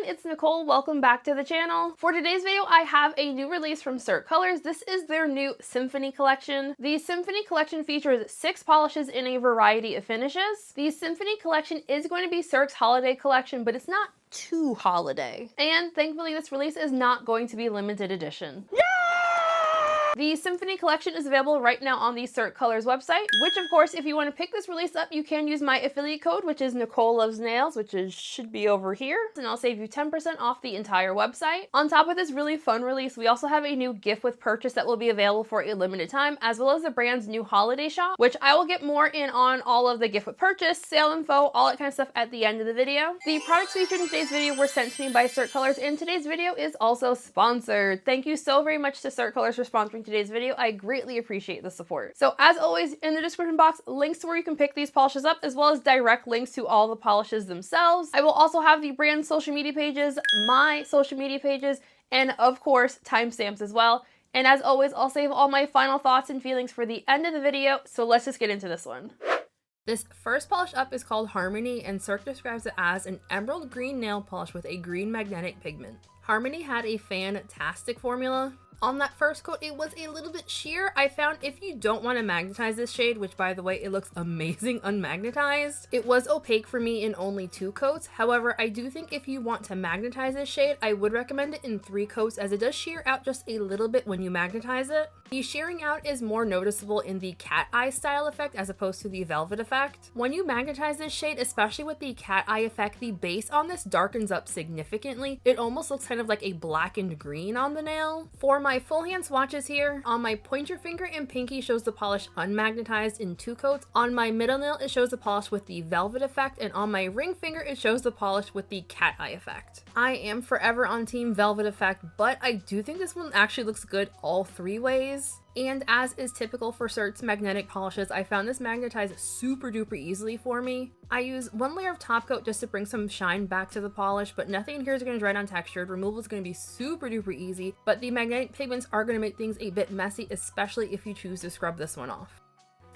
it's Nicole. Welcome back to the channel. For today's video, I have a new release from Cirque Colors. This is their new Symphony collection. The Symphony collection features 6 polishes in a variety of finishes. The Symphony collection is going to be Cirque's holiday collection, but it's not too holiday. And thankfully, this release is not going to be limited edition. Yay! The Symphony collection is available right now on the Cirque Colors website, which of course, if you want to pick this release up, you can use my affiliate code, which is Nicole Loves Nails, which should be over here, and I'll save you 10% off the entire website. On top of this really fun release, we also have a new gift with purchase that will be available for a limited time, as well as the brand's new holiday shop, which I will get more in on all of the gift with purchase, sale info, all that kind of stuff at the end of the video. The products featured in today's video were sent to me by Cirque Colors, and today's video is also sponsored. Thank you so very much to Cirque Colors for sponsoring today's video. I greatly appreciate the support. So as always, in the description box, links to where you can pick these polishes up, as well as direct links to all the polishes themselves. I will also have the brand's social media pages, my social media pages, and of course, timestamps as well. And as always, I'll save all my final thoughts and feelings for the end of the video, so let's just get into this one. This first polish up is called Harmony, and Cirque describes it as an emerald green nail polish with a green magnetic pigment. Harmony had a fantastic formula. On that first coat, it was a little bit sheer. I found if you don't want to magnetize this shade, which by the way, it looks amazing unmagnetized, it was opaque for me in only 2 coats. However, I do think if you want to magnetize this shade, I would recommend it in 3 coats, as it does sheer out just a little bit when you magnetize it. The shearing out is more noticeable in the cat eye style effect as opposed to the velvet effect. When you magnetize this shade, especially with the cat eye effect, the base on this darkens up significantly. It almost looks kind of like a blackened green on the nail. For my full hand swatches here, on my pointer finger and pinky shows the polish unmagnetized in 2 coats. On my middle nail, it shows the polish with the velvet effect, and on my ring finger, it shows the polish with the cat eye effect. I am forever on team velvet effect, but I do think this one actually looks good all 3 ways. And as is typical for Cirque's magnetic polishes, I found this magnetized super duper easily for me. I use 1 layer of top coat just to bring some shine back to the polish, but nothing in here is going to dry down textured. Removal is going to be super duper easy, but the magnetic pigments are going to make things a bit messy, especially if you choose to scrub this one off.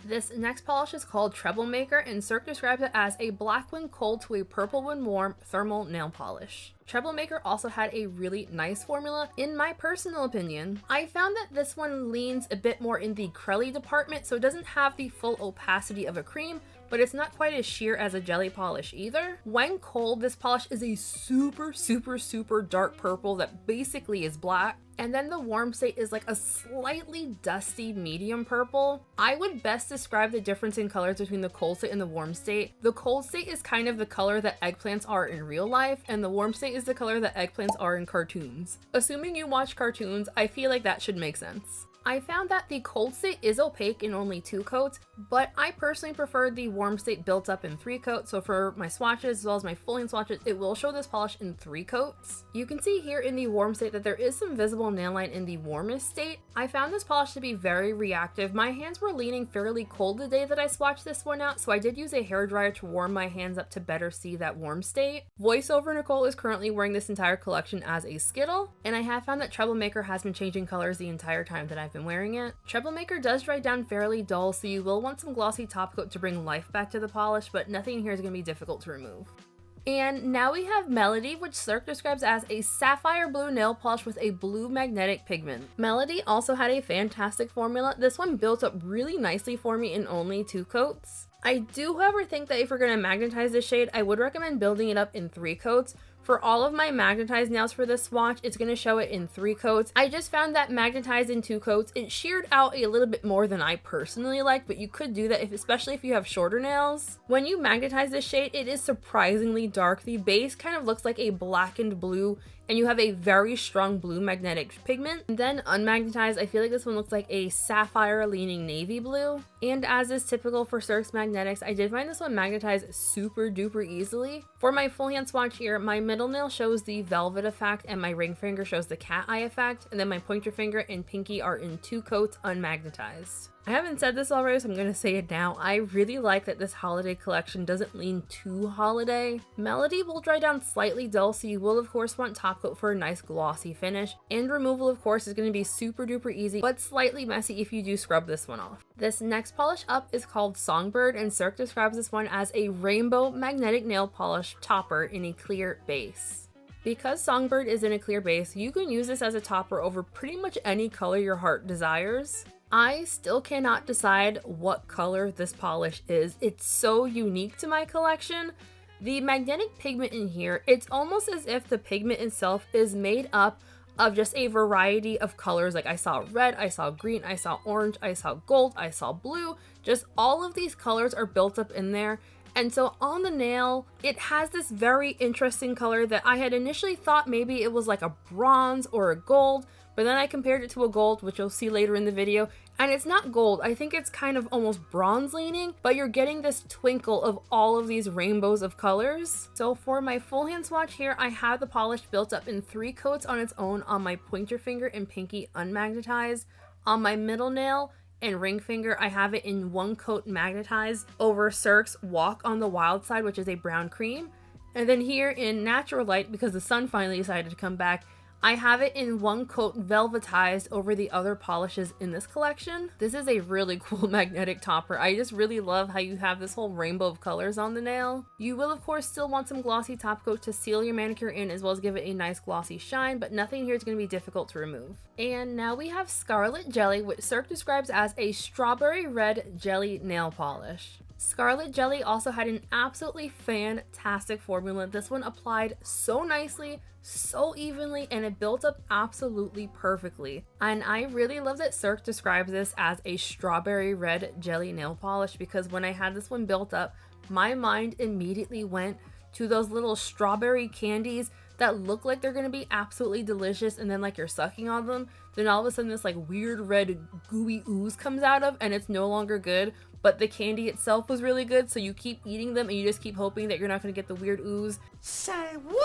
This next polish is called Treble Maker, and Cirque describes it as a black when cold to a purple when warm thermal nail polish. Treble Maker also had a really nice formula. In my personal opinion, I found that this one leans a bit more in the crelly department, so it doesn't have the full opacity of a cream, but it's not quite as sheer as a jelly polish either. When cold, this polish is a super dark purple that basically is black. And then the warm state is like a slightly dusty medium purple. I would best describe the difference in colors between the cold state and the warm state. The cold state is kind of the color that eggplants are in real life, and the warm state is the color that eggplants are in cartoons. Assuming you watch cartoons, I feel like that should make sense. I found that the cold state is opaque in only 2 coats, but I personally prefer the warm state built up in 3 coats. So for my swatches as well as my full hand swatches, it will show this polish in 3 coats. You can see here in the warm state that there is some visible nail line in the warmest state. I found this polish to be very reactive. My hands were leaning fairly cold the day that I swatched this one out, so I did use a hairdryer to warm my hands up to better see that warm state. Voiceover Nicole is currently wearing this entire collection as a Skittle, and I have found that Treble Maker has been changing colors the entire time that I've been wearing it. Treble Maker does dry down fairly dull, so you will want some glossy top coat to bring life back to the polish, but nothing here is going to be difficult to remove. And now we have Melody, which Cirque describes as a sapphire blue nail polish with a blue magnetic pigment. Melody also had a fantastic formula. This one built up really nicely for me in only 2 coats. I do, however, think that if we're going to magnetize this shade, I would recommend building it up in 3 coats. For all of my magnetized nails for this swatch, it's going to show it in 3 coats. I just found that magnetized in 2 coats, it sheared out a little bit more than I personally like, but you could do that especially if you have shorter nails. When you magnetize this shade, it is surprisingly dark. The base kind of looks like a blackened blue, and you have a very strong blue magnetic pigment. And then unmagnetized, I feel like this one looks like a sapphire leaning navy blue. And as is typical for Cirque's magnetics, I did find this one magnetized super duper easily. For my full hand swatch here, my middle nail shows the velvet effect and my ring finger shows the cat eye effect, and then my pointer finger and pinky are in 2 coats unmagnetized. I haven't said this already, so I'm going to say it now. I really like that this holiday collection doesn't lean too holiday. Melody will dry down slightly dull, so you will of course want top coat for a nice glossy finish. And removal of course is going to be super duper easy, but slightly messy if you do scrub this one off. This next polish up is called Songbird, and Cirque describes this one as a rainbow magnetic nail polish topper in a clear base. Because Songbird is in a clear base, you can use this as a topper over pretty much any color your heart desires. I still cannot decide what color this polish is. It's so unique to my collection. The magnetic pigment in here, it's almost as if the pigment itself is made up of just a variety of colors. Like I saw red, I saw green, I saw orange, I saw gold, I saw blue. Just all of these colors are built up in there. And so on the nail, it has this very interesting color that I had initially thought maybe it was like a bronze or a gold, but then I compared it to a gold, which you'll see later in the video, and it's not gold. I think it's kind of almost bronze leaning, but you're getting this twinkle of all of these rainbows of colors. So for my full hand swatch here, I have the polish built up in 3 coats on its own on my pointer finger and pinky unmagnetized. On my middle nail and ring finger, I have it in 1 coat magnetized over Cirque's Walk on the Wild Side, which is a brown cream. And then here in Natural Light, because the sun finally decided to come back, I have it in 1 coat velvetized over the other polishes in this collection. This is a really cool magnetic topper. I just really love how you have this whole rainbow of colors on the nail. You will of course still want some glossy top coat to seal your manicure in, as well as give it a nice glossy shine, but nothing here is going to be difficult to remove. And now we have Scarlet Jelly, which Cirque describes as a strawberry red jelly nail polish. Scarlet Jelly also had an absolutely fantastic formula. This one applied so nicely, so evenly, and it built up absolutely perfectly. And I really love that Cirque describes this as a strawberry red jelly nail polish, because when I had this one built up, my mind immediately went to those little strawberry candies that look like they're gonna be absolutely delicious, and then like you're sucking on them, then all of a sudden this like weird red gooey ooze comes out of, and it's no longer good, but the candy itself was really good, so you keep eating them and you just keep hoping that you're not gonna get the weird ooze. Say what?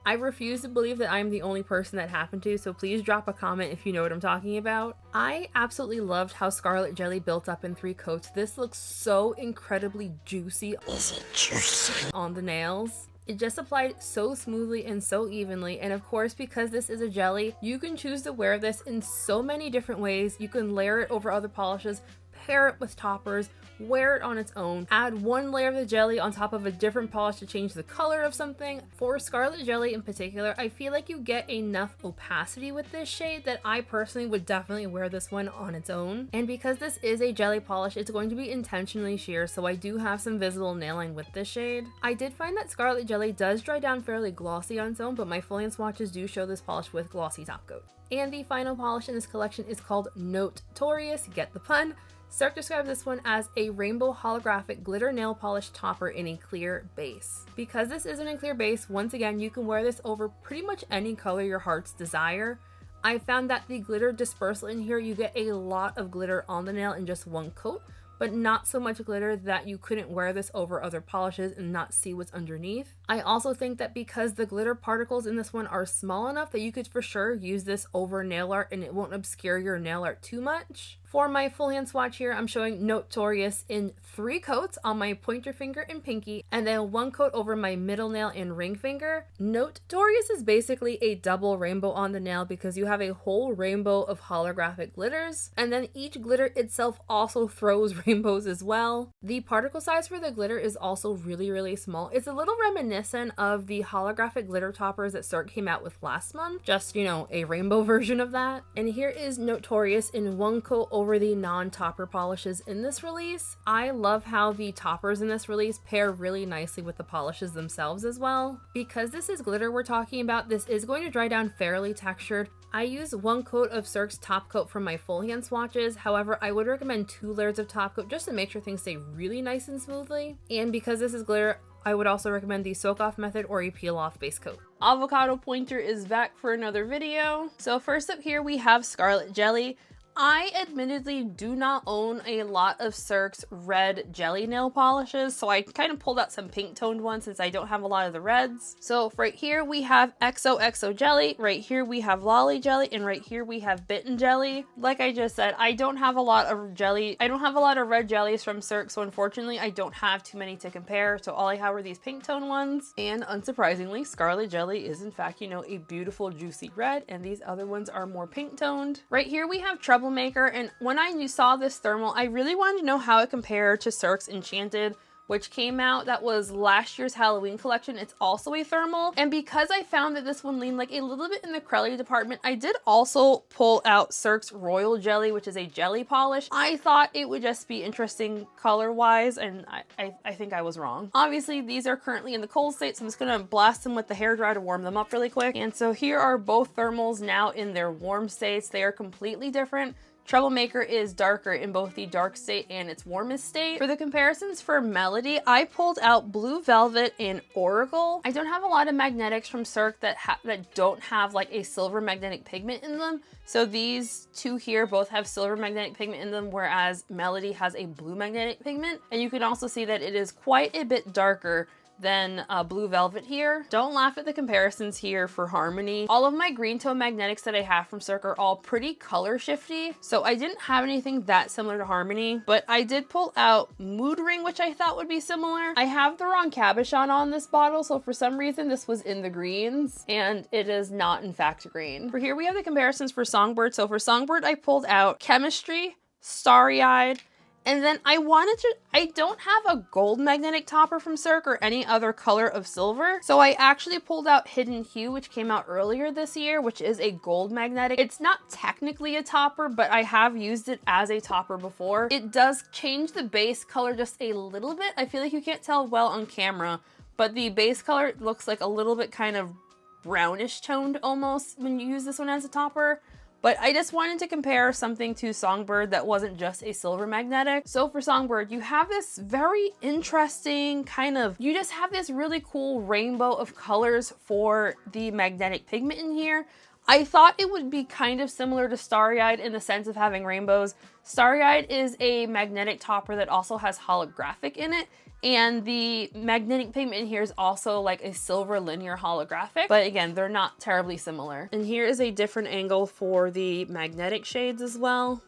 I refuse to believe that I'm the only person that happened to, so please drop a comment if you know what I'm talking about. I absolutely loved how Scarlet Jelly built up in 3 coats. This looks so incredibly juicy. Is it juicy? On the nails. It just applied so smoothly and so evenly, and of course, because this is a jelly, you can choose to wear this in so many different ways. You can layer it over other polishes, pair it with toppers, wear it on its own, add 1 layer of the jelly on top of a different polish to change the color of something. For Scarlet Jelly in particular, I feel like you get enough opacity with this shade that I personally would definitely wear this one on its own. And because this is a jelly polish, it's going to be intentionally sheer, so I do have some visible nail line with this shade. I did find that Scarlet Jelly does dry down fairly glossy on its own, but my full hand swatches do show this polish with glossy top coat. And the final polish in this collection is called Notetorious, get the pun. Cirque describes this one as a rainbow holographic glitter nail polish topper in a clear base. Because this isn't a clear base, once again, you can wear this over pretty much any color your heart's desire. I found that the glitter dispersal in here, you get a lot of glitter on the nail in just 1 coat, but not so much glitter that you couldn't wear this over other polishes and not see what's underneath. I also think that because the glitter particles in this one are small enough that you could for sure use this over nail art and it won't obscure your nail art too much. For my full hand swatch here, I'm showing Notetorious in 3 coats on my pointer finger and pinky, and then 1 coat over my middle nail and ring finger. Notetorious is basically a double rainbow on the nail because you have a whole rainbow of holographic glitters, and then each glitter itself also throws rainbows as well. The particle size for the glitter is also really small. It's a little reminiscent of the holographic glitter toppers that Cirque came out with last month, just, you know, a rainbow version of that. And here is Notetorious in 1 coat over the non-topper polishes in this release. I love how the toppers in this release pair really nicely with the polishes themselves as well. Because this is glitter we're talking about, this is going to dry down fairly textured. I use 1 coat of Cirque's top coat from my full hand swatches. However, I would recommend 2 layers of top coat just to make sure things stay really nice and smoothly. And because this is glitter, I would also recommend the soak off method or a peel off base coat. Avocado Pointer is back for another video. So first up here we have Scarlet Jelly. I admittedly do not own a lot of Cirque's red jelly nail polishes, so I kind of pulled out some pink toned ones since I don't have a lot of the reds. So right here we have XOXO Jelly, right here we have Lolly Jelly, and right here we have Bitten Jelly. Like I just said, I don't have a lot of jelly. I don't have a lot of red jellies from Cirque, so unfortunately I don't have too many to compare. So all I have are these pink tone ones, and unsurprisingly, Scarlet Jelly is in fact, you know, a beautiful juicy red, and these other ones are more pink toned. Right here we have Treble Maker, and when I saw this thermal, I really wanted to know how it compared to Cirque's Enchanted, which came out, that was last year's Halloween collection. It's also a thermal. And because I found that this one leaned like a little bit in the crelly department, I did also pull out Cirque's Royal Jelly, which is a jelly polish. I thought it would just be interesting color-wise, and I think I was wrong. Obviously, these are currently in the cold state, so I'm just gonna blast them with the hairdryer to warm them up really quick. And so here are both thermals now in their warm states. They are completely different. Treble Maker is darker in both the dark state and its warmest state. For the comparisons for Melody, I pulled out Blue Velvet and Oracle. I don't have a lot of magnetics from Cirque that don't have like a silver magnetic pigment in them. So these two here both have silver magnetic pigment in them, whereas Melody has a blue magnetic pigment. And you can also see that it is quite a bit darker than Blue Velvet here. Don't laugh at the comparisons here for Harmony. All of my green tone magnetics that I have from Cirque are all pretty color shifty, so I didn't have anything that similar to Harmony, but I did pull out Mood Ring, which I thought would be similar. I have the wrong cabochon on this bottle, so for some reason this was in the greens, and it is not in fact green. For here we have the comparisons for Songbird. So for Songbird, I pulled out Chemistry, Starry Eyed, and then I don't have a gold magnetic topper from Cirque or any other color of silver. So I actually pulled out Hidden Hue, which came out earlier this year, which is a gold magnetic. It's not technically a topper, but I have used it as a topper before. It does change the base color just a little bit. I feel like you can't tell well on camera, but the base color looks like a little bit kind of brownish toned almost when you use this one as a topper. But I just wanted to compare something to Songbird that wasn't just a silver magnetic. So for Songbird, you have this very interesting you just have this really cool rainbow of colors for the magnetic pigment in here. I thought it would be kind of similar to Starry Eyed in the sense of having rainbows. Starry Eyed is a magnetic topper that also has holographic in it. And the magnetic pigment in here is also like a silver linear holographic, but again, they're not terribly similar. And here is a different angle for the magnetic shades as well.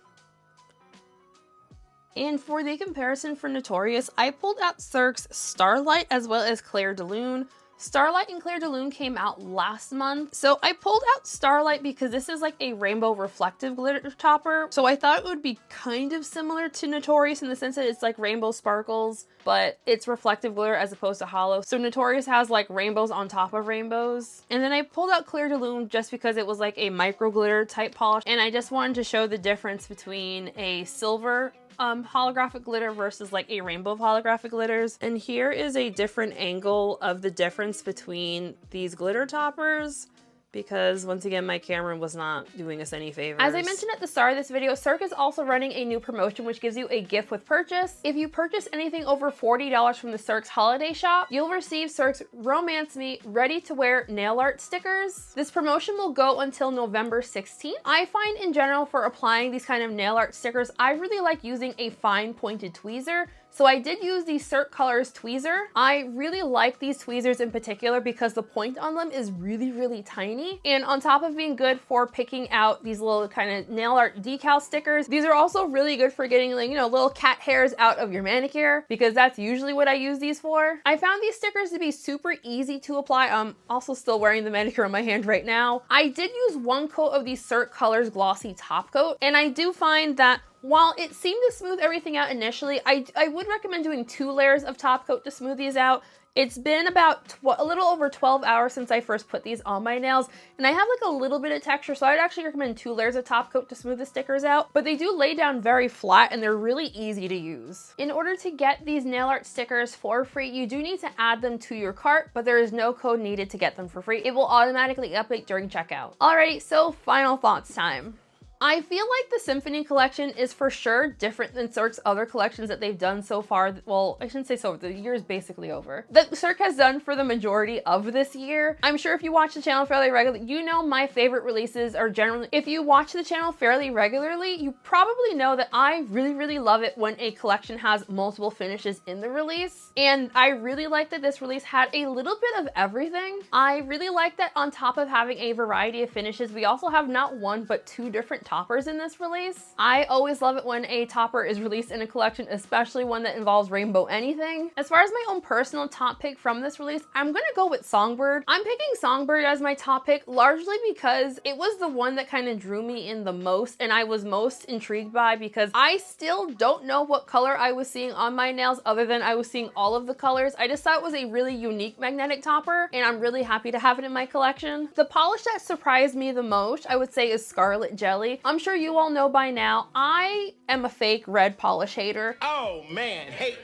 And for the comparison for Notetorious, I pulled out Cirque's Starlight as well as Clair de Lune. Starlight and Clair de Lune came out last month. So I pulled out Starlight because this is like a rainbow reflective glitter topper. So I thought it would be kind of similar to Notetorious in the sense that it's like rainbow sparkles, but it's reflective glitter as opposed to hollow. So Notetorious has like rainbows on top of rainbows. And then I pulled out Clair de Lune just because it was like a micro glitter type polish. And I just wanted to show the difference between a silver holographic glitter versus like a rainbow of holographic glitters. And here is a different angle of the difference between these glitter toppers, because once again, my camera was not doing us any favors. As I mentioned at the start of this video, Cirque is also running a new promotion which gives you a gift with purchase. If you purchase anything over $40 from the Cirque's holiday shop, you'll receive Cirque's Romance Me ready-to-wear nail art stickers. This promotion will go until November 16th. I find in general for applying these kind of nail art stickers, I really like using a fine pointed tweezer. So I did use the Cirque Colors tweezer. I really like these tweezers in particular because the point on them is really, really tiny. And on top of being good for picking out these little kind of nail art decal stickers, these are also really good for getting like, you know, little cat hairs out of your manicure, because that's usually what I use these for. I found these stickers to be super easy to apply. I'm also still wearing the manicure on my hand right now. I did use one coat of the Cirque Colors Glossy Top Coat, and I do find that while it seemed to smooth everything out initially, I would recommend doing 2 layers of top coat to smooth these out. It's been about a little over 12 hours since I first put these on my nails, and I have like a little bit of texture, so I'd actually recommend 2 layers of top coat to smooth the stickers out, but they do lay down very flat and they're really easy to use. In order to get these nail art stickers for free, you do need to add them to your cart, but there is no code needed to get them for free. It will automatically update during checkout. Alrighty, so final thoughts time. I feel like the Symphony collection is for sure different than Cirque's other collections that they've done so far. Well, I shouldn't say so, the year is basically over. That Cirque has done for the majority of this year. I'm sure if you watch the channel fairly regularly, you know my favorite releases are generally, if you watch the channel fairly regularly, you probably know that I really, really love it when a collection has multiple finishes in the release. And I really like that this release had a little bit of everything. I really like that on top of having a variety of finishes, we also have not one, but 2 different toppers in this release. I always love it when a topper is released in a collection, especially one that involves rainbow anything. As far as my own personal top pick from this release, I'm gonna go with Songbird. I'm picking Songbird as my top pick largely because it was the one that kind of drew me in the most and I was most intrigued by, because I still don't know what color I was seeing on my nails other than I was seeing all of the colors. I just thought it was a really unique magnetic topper and I'm really happy to have it in my collection. The polish that surprised me the most, I would say, is Scarlet Jelly. I'm sure you all know by now, I am a fake red polish hater. Oh man, hate.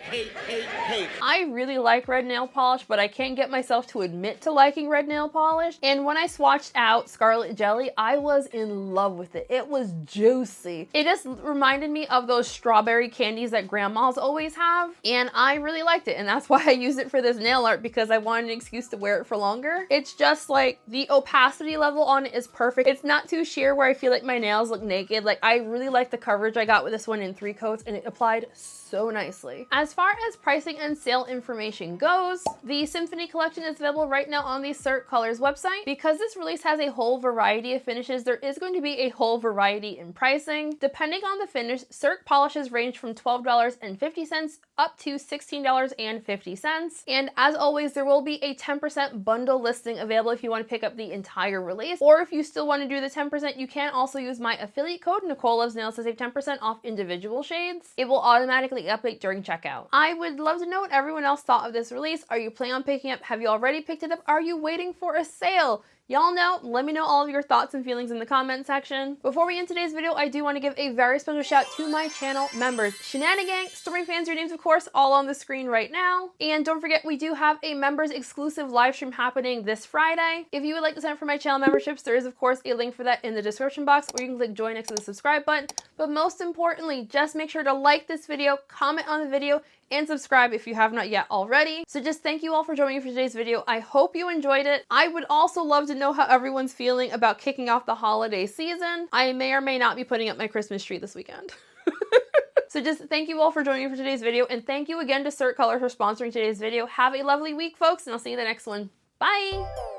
I really like red nail polish, but I can't get myself to admit to liking red nail polish. And when I swatched out Scarlet Jelly, I was in love with it. It was juicy. It just reminded me of those strawberry candies that grandmas always have. And I really liked it. And that's why I used it for this nail art, because I wanted an excuse to wear it for longer. It's just like the opacity level on it is perfect. It's not too sheer where I feel like my nails look naked. Like, I really like the coverage I got with this one in 3 coats and it applied so nicely. As far as pricing and sale information goes, the Symphony collection is available right now on the Cirque Colors website. Because this release has a whole variety of finishes, there is going to be a whole variety in pricing. Depending on the finish, Cirque polishes range from $12.50 up to $16.50. And as always, there will be a 10% bundle listing available if you want to pick up the entire release. Or if you still want to do the 10%, you can also use my affiliate code Nicole Loves Nails to save 10% off individual shades. It will automatically update during checkout. I would love to know what everyone else thought of this release. Are you planning on picking up? Have you already picked it up? Are you waiting for a sale? Y'all know, let me know all of your thoughts and feelings in the comment section. Before we end today's video, I do want to give a very special shout to my channel members. Shenanigang, Stormy fans, your names of course all on the screen right now. And don't forget, we do have a members exclusive live stream happening this Friday. If you would like to sign up for my channel memberships, there is of course a link for that in the description box, or you can click join next to the subscribe button. But most importantly, just make sure to like this video, comment on the video, and subscribe if you have not yet already. So just thank you all for joining me for today's video. I hope you enjoyed it. I would also love to know how everyone's feeling about kicking off the holiday season. I may or may not be putting up my Christmas tree this weekend. So just thank you all for joining me for today's video, and thank you again to Cirque Colors for sponsoring today's video. Have a lovely week, folks, and I'll see you in the next one. Bye!